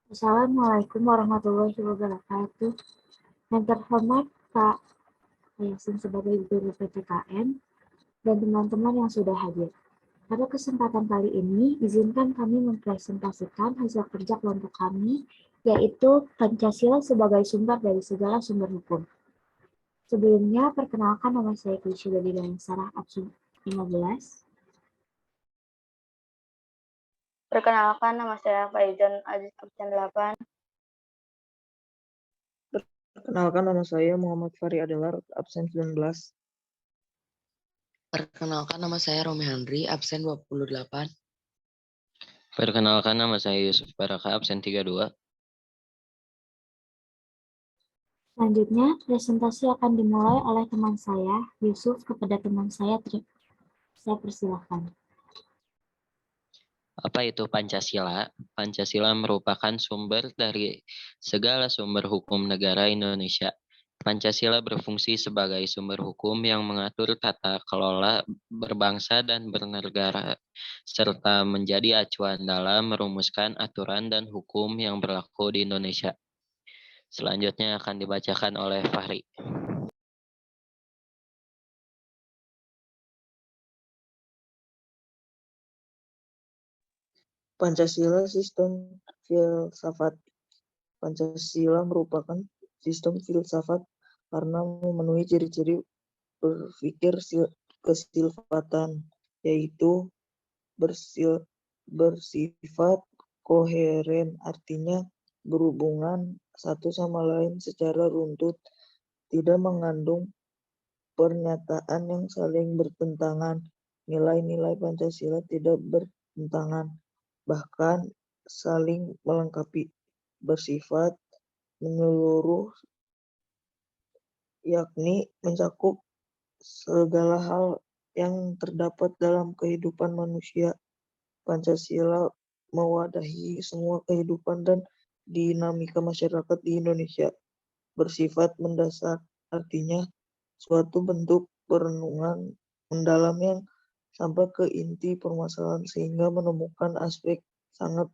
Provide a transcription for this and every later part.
Assalamualaikum warahmatullahi wabarakatuh. Yang terhormat Kak Yasin sebagai guru PPKN dan teman-teman yang sudah hadir. Pada kesempatan kali ini, izinkan kami mempresentasikan hasil kerja kelompok kami, yaitu Pancasila sebagai sumber dari segala sumber hukum. Sebelumnya, perkenalkan nama saya Krisya dari Sarah Absen 15. Perkenalkan, nama saya Faizan Aziz absen 8. Perkenalkan, nama saya Muhammad Fari Adelar, absen 19. Perkenalkan, nama saya Romi Handri, absen 28. Perkenalkan, nama saya Yusuf Baraka, absen 32. Selanjutnya, presentasi akan dimulai oleh teman saya, Yusuf, kepada teman saya. Saya persilahkan. Apa itu Pancasila? Pancasila merupakan sumber dari segala sumber hukum negara Indonesia. Pancasila berfungsi sebagai sumber hukum yang mengatur tata kelola berbangsa dan bernegara, serta menjadi acuan dalam merumuskan aturan dan hukum yang berlaku di Indonesia. Selanjutnya akan dibacakan oleh Fahri. Pancasila sistem filsafat. Pancasila merupakan sistem filsafat karena memenuhi ciri-ciri berpikir kesilfatan, yaitu bersifat koheren, artinya berhubungan satu sama lain secara runtut, tidak mengandung pernyataan yang saling bertentangan. Nilai-nilai Pancasila tidak bertentangan, bahkan saling melengkapi, bersifat menyeluruh, yakni mencakup segala hal yang terdapat dalam kehidupan manusia. Pancasila mewadahi semua kehidupan dan dinamika masyarakat di Indonesia. Bersifat mendasar, artinya suatu bentuk perenungan mendalam yang sampai ke inti permasalahan sehingga menemukan aspek sangat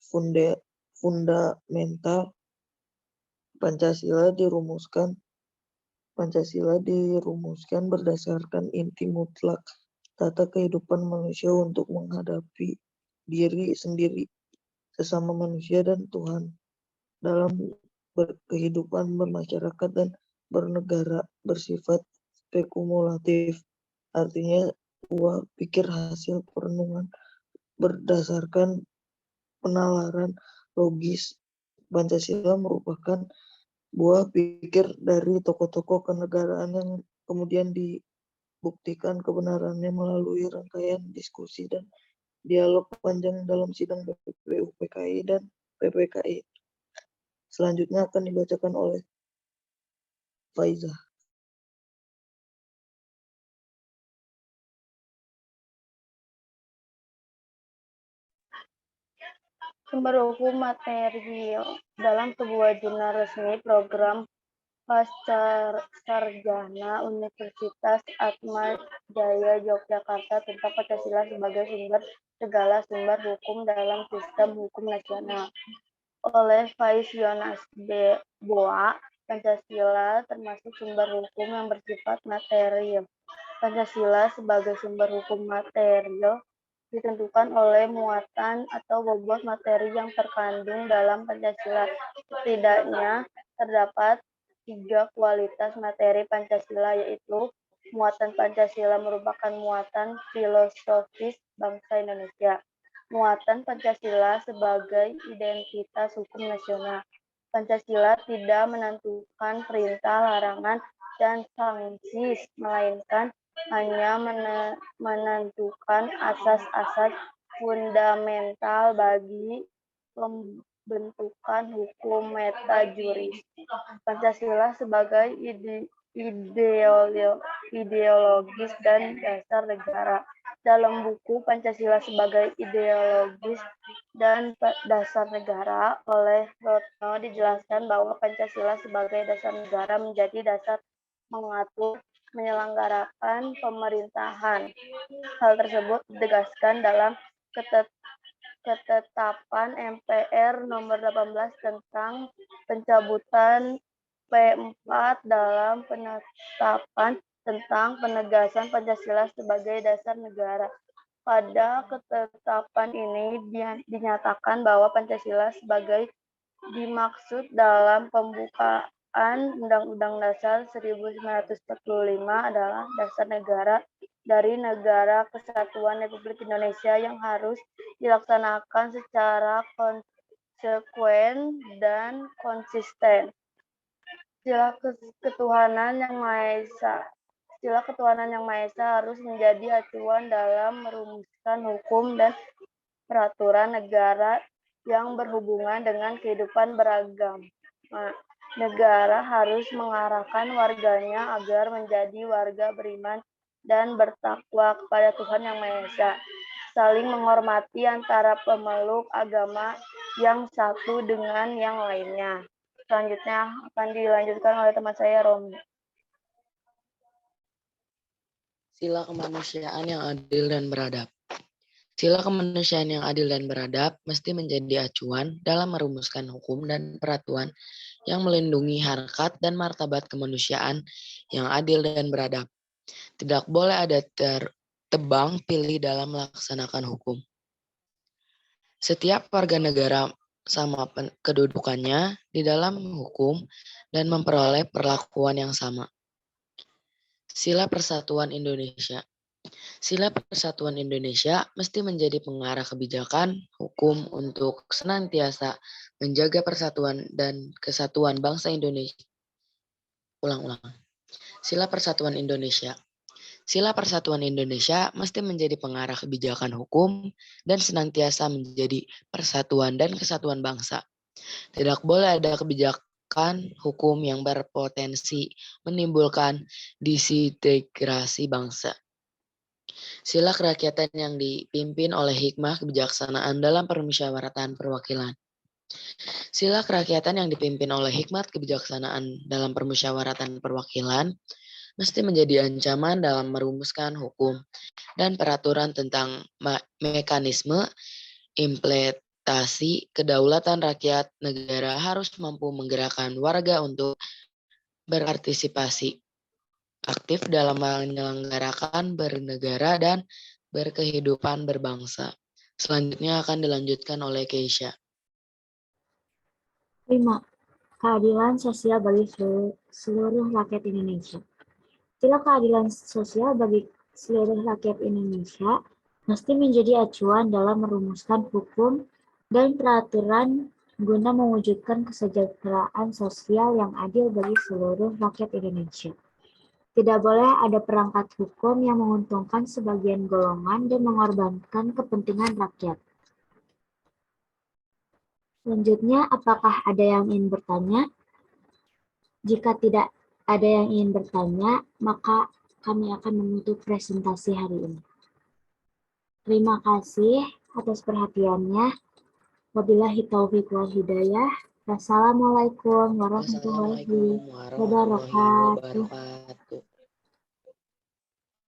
fundamental. Pancasila dirumuskan berdasarkan inti mutlak tata kehidupan manusia untuk menghadapi diri sendiri, sesama manusia, dan Tuhan dalam kehidupan bermasyarakat dan bernegara. Bersifat spekulatif, artinya buah pikir hasil perenungan berdasarkan penalaran logis. Pancasila merupakan buah pikir dari tokoh-tokoh kenegaraan yang kemudian dibuktikan kebenarannya melalui rangkaian diskusi dan dialog panjang dalam sidang BPU, PKI, dan PPKI. Selanjutnya akan dibacakan oleh Faiza. Sumber hukum material dalam sebuah jurnal resmi program Pascasarjana Universitas Atma Jaya Yogyakarta tentang Pancasila sebagai sumber segala sumber hukum dalam sistem hukum nasional. Oleh Faiz Yonas Boa, Pancasila termasuk sumber hukum yang bersifat material. Pancasila sebagai sumber hukum material ditentukan oleh muatan atau bobot materi yang terkandung dalam Pancasila. Setidaknya terdapat 3 kualitas materi Pancasila, yaitu muatan Pancasila merupakan muatan filosofis bangsa Indonesia, muatan Pancasila sebagai identitas hukum nasional. Pancasila tidak menentukan perintah, larangan, dan sanksi, melainkan hanya menentukan asas-asas fundamental bagi pembentukan hukum metajuris. Pancasila sebagai ideologis dan dasar negara. Dalam buku Pancasila sebagai ideologis dan dasar negara oleh Retno dijelaskan bahwa Pancasila sebagai dasar negara menjadi dasar mengatur menyelenggarakan pemerintahan. Hal tersebut ditegaskan dalam ketetapan MPR nomor 18 tentang pencabutan P4 dalam penetapan tentang penegasan Pancasila sebagai dasar negara. Pada ketetapan ini dinyatakan bahwa Pancasila sebagai dimaksud dalam pembukaan Undang-Undang Dasar 1945 adalah dasar negara dari Negara Kesatuan Republik Indonesia yang harus dilaksanakan secara konsekuen dan konsisten. Sila ketuhanan yang Maha Esa. Sila ketuhanan yang Maha Esa harus menjadi acuan dalam merumuskan hukum dan peraturan negara yang berhubungan dengan kehidupan beragama. Negara harus mengarahkan warganya agar menjadi warga beriman dan bertakwa kepada Tuhan Yang Maha Esa, saling menghormati antara pemeluk agama yang satu dengan yang lainnya. Selanjutnya akan dilanjutkan oleh teman saya, Romi. Sila kemanusiaan yang adil dan beradab. Sila kemanusiaan yang adil dan beradab mesti menjadi acuan dalam merumuskan hukum dan peraturan yang melindungi harkat dan martabat kemanusiaan yang adil dan beradab. Tidak boleh ada tebang pilih dalam melaksanakan hukum. Setiap warga negara sama kedudukannya di dalam hukum dan memperoleh perlakuan yang sama. Sila Persatuan Indonesia. Sila Persatuan Indonesia mesti menjadi pengarah kebijakan hukum untuk senantiasa menjaga persatuan dan kesatuan bangsa Indonesia. Ulang-ulang. Sila Persatuan Indonesia. Sila Persatuan Indonesia mesti menjadi pengarah kebijakan hukum dan senantiasa menjadi persatuan dan kesatuan bangsa. Tidak boleh ada kebijakan hukum yang berpotensi menimbulkan disintegrasi bangsa. Sila kerakyatan yang dipimpin oleh hikmah kebijaksanaan dalam permusyawaratan perwakilan. Sila kerakyatan yang dipimpin oleh hikmat kebijaksanaan dalam permusyawaratan perwakilan mesti menjadi ancaman dalam merumuskan hukum dan peraturan tentang mekanisme implementasi kedaulatan rakyat. Negara harus mampu menggerakkan warga untuk berpartisipasi aktif dalam menyelenggarakan bernegara dan berkehidupan berbangsa. Selanjutnya akan dilanjutkan oleh Keisha. 5. Keadilan sosial bagi seluruh rakyat Indonesia. Sila keadilan sosial bagi seluruh rakyat Indonesia mesti menjadi acuan dalam merumuskan hukum dan peraturan guna mewujudkan kesejahteraan sosial yang adil bagi seluruh rakyat Indonesia. Tidak boleh ada perangkat hukum yang menguntungkan sebagian golongan dan mengorbankan kepentingan rakyat. Selanjutnya, apakah ada yang ingin bertanya? Jika tidak ada yang ingin bertanya, maka kami akan menutup presentasi hari ini. Terima kasih atas perhatiannya. Wabillahi taufiq wal hidayah. Wassalamualaikum warahmatullahi Wassalamualaikum warahmatullahi wabarakatuh. wabarakatuh.